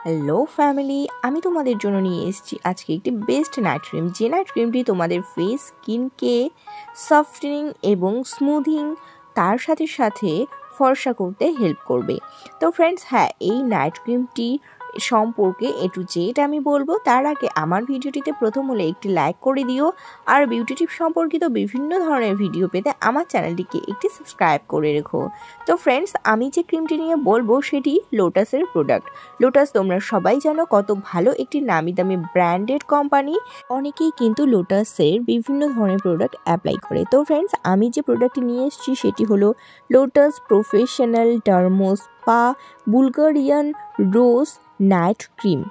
Hello family, আমি তোমাদের জন্য নিয়ে এসেছি আজকে একটি বেস্ট নাইট ক্রিম। যে নাইট ক্রিমটি তোমাদের ফেস স্কিনকে সফটেনিং এবং স্মুথিং তার সাথে সাথে ফর্সা করতে হেল্প করবে। তো ফ্রেন্ডস, এই নাইট ক্রিমটি সম্পর্কে টু জেড আমি বলবো। তার আগে আমার ভিডিওটিতে প্রথম হলে একটি লাইক করে দিও, আর বিউটি টিপ সম্পর্কিত বিভিন্ন ধরনের ভিডিও পেতে আমার চ্যানেলটিকে একটি সাবস্ক্রাইব করে রেখো। তো ফ্রেন্ডস, আমি যে ক্রিমটি নিয়ে বলবো সেটি লোটাসের প্রোডাক্ট। লোটাস তোমরা সবাই জানো কত ভালো একটি নামি দামি ব্র্যান্ডেড কোম্পানি। অনেকেই কিন্তু লোটাসের বিভিন্ন ধরনের প্রোডাক্ট অ্যাপ্লাই করে। তো ফ্রেন্ডস, আমি যে প্রোডাক্টটি নিয়ে এসেছি সেটি হলো লোটাস প্রফেশনাল ডার্মোস্পা বুলগারিয়ান রোজ নাইট ক্রিম,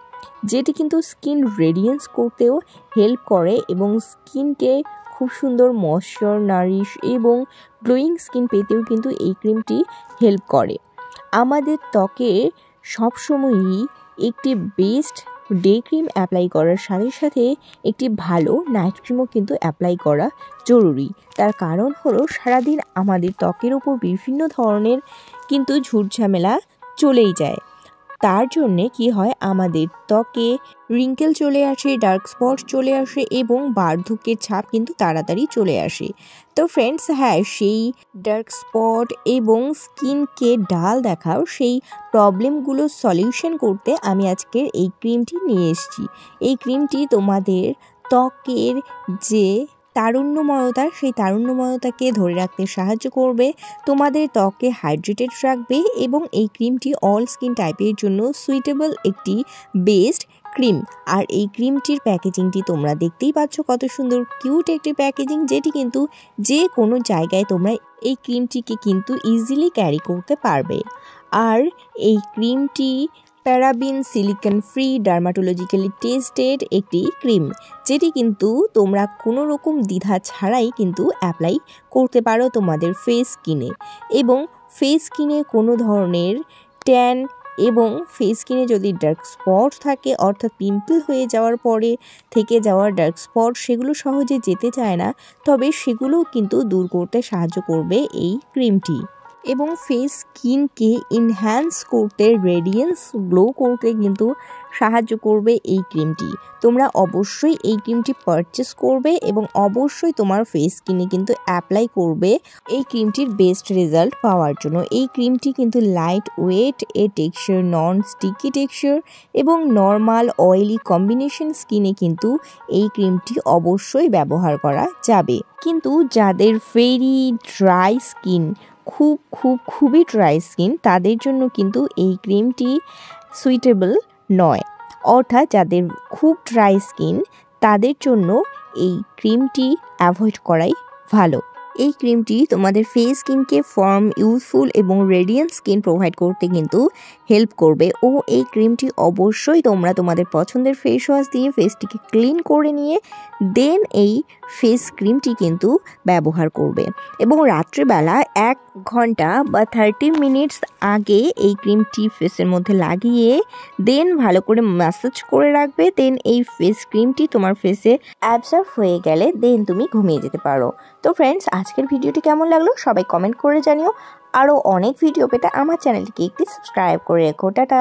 যেটি কিন্তু স্কিন রেডিয়েন্স করতেও হেল্প করে এবং স্কিনকে খুব সুন্দর ময়শ্চার, নারিশ এবং গ্লোয়িং স্কিন পেতেও কিন্তু এই ক্রিমটি হেল্প করে। আমাদের ত্বকে সবসময়ই একটি বেস্ট ডে ক্রিম অ্যাপ্লাই করার সাথে সাথে একটি ভালো নাইট ক্রিমও কিন্তু অ্যাপ্লাই করা জরুরি। তার কারণ হলো সারাদিন আমাদের ত্বকের উপর বিভিন্ন ধরনের কিন্তু ঝুটঝামেলা চলেই যায়। তার জন্যে কি হয়, আমাদের ত্বকে রিঙ্কেল চলে আসে, ডার্ক স্পট চলে আসে এবং বার্ধক্যের ছাপ কিন্তু তাড়াতাড়ি চলে আসে। তো ফ্রেন্ডস, সেই ডার্ক স্পট এবং স্কিনকে ডাল দেখাও সেই প্রবলেমগুলো সলিউশন করতে আমি আজকের এই ক্রিমটি নিয়ে এসেছি। এই ক্রিমটি তোমাদের ত্বকের যে তারুণ্যময়তা, সেই তারুণ্যময়তাকে ধরে রাখতে সাহায্য করবে, তোমাদের ত্বককে হাইড্রেটেড রাখবে এবং এই ক্রিমটি অল স্কিন টাইপের জন্য সুইটেবল একটি বেস্ট ক্রিম। আর এই ক্রিমটির প্যাকেজিংটি তোমরা দেখতেই পাচ্ছ, কত সুন্দর কিউট একটি প্যাকেজিং, যেটি কিন্তু যে কোনো জায়গায় তোমরা এই ক্রিমটিকে কিন্তু ইজিলি ক্যারি করতে পারবে। আর এই ক্রিমটি paraben silicone free dermatologically tested একটি ক্রিম, যেটি কিন্তু তোমরা কোনো রকম দ্বিধা ছাড়াই কিন্তু অ্যাপ্লাই করতে পারো তোমাদের ফেস স্কিনে। এবং ফেস স্কিনে কোনো ধরনের ট্যান এবং ফেস স্কিনে যদি ডার্ক স্পট থাকে, অর্থাৎ পিম্পল হয়ে যাওয়ার পরে থেকে যাওয়া ডার্ক স্পট, সেগুলো সহজে যেতে চায় না, তবে সেগুলোও কিন্তু দূর করতে সাহায্য করবে এই ক্রিমটি। এবং ফেস স্কিনকে এনহ্যান্স করতে, রেডিয়েন্স গ্লো করতে কিন্তু সাহায্য করবে এই ক্রিমটি। তোমরা অবশ্যই এই ক্রিমটি পারচেস করবে এবং অবশ্যই তোমার ফেস স্কিনে কিন্তু অ্যাপ্লাই করবে এই ক্রিমটির বেস্ট রেজাল্ট পাওয়ার জন্য। এই ক্রিমটি কিন্তু light wait a texture, non sticky texture এবং নর্মাল অয়েলি কম্বিনেশন স্কিনে কিন্তু এই ক্রিমটি অবশ্যই ব্যবহার করা যাবে। কিন্তু যাদের ভেরি ড্রাই স্কিন, খুবই ড্রাই স্কিন, তাদের জন্য কিন্তু এই ক্রিমটি সুইটেবল নয়। অর্থাৎ যাদের খুব ড্রাই স্কিন, তাদের জন্য এই ক্রিমটি অ্যাভয়েড করাই ভালো। এই ক্রিমটি তোমাদের ফেস স্কিনকে ফার্ম, ইউথফুল এবং রেডিয়েন্ট স্কিন প্রোভাইড করতে কিন্তু হেল্প করবে। ও এই ক্রিমটি অবশ্যই তোমরা তোমাদের পছন্দের ফেস ওয়াশ দিয়ে ফেসটিকে ক্লিন করে নিয়ে দেন এই ফেস ক্রিমটি কিন্তু ব্যবহার করবে। এবং রাত্রিবেলা 1 ঘন্টা বা 30 মিনিটস আগে এই ক্রিমটি ফেসের মধ্যে লাগিয়ে দেন ভালো করে ম্যাসাজ করে রাখবে। দেন এই ফেস ক্রিমটি তোমার ফেসে অ্যাবজর্ব হয়ে গেলে দেন তুমি ঘুমিয়ে যেতে পারো। তো ফ্রেন্ডস, আজকের ভিডিওটি কেমন লাগলো সবাই কমেন্ট করে জানিও। আরও অনেক ভিডিও পেতে আমার চ্যানেলটিকে একটি সাবস্ক্রাইব করে রেখো। টাটা।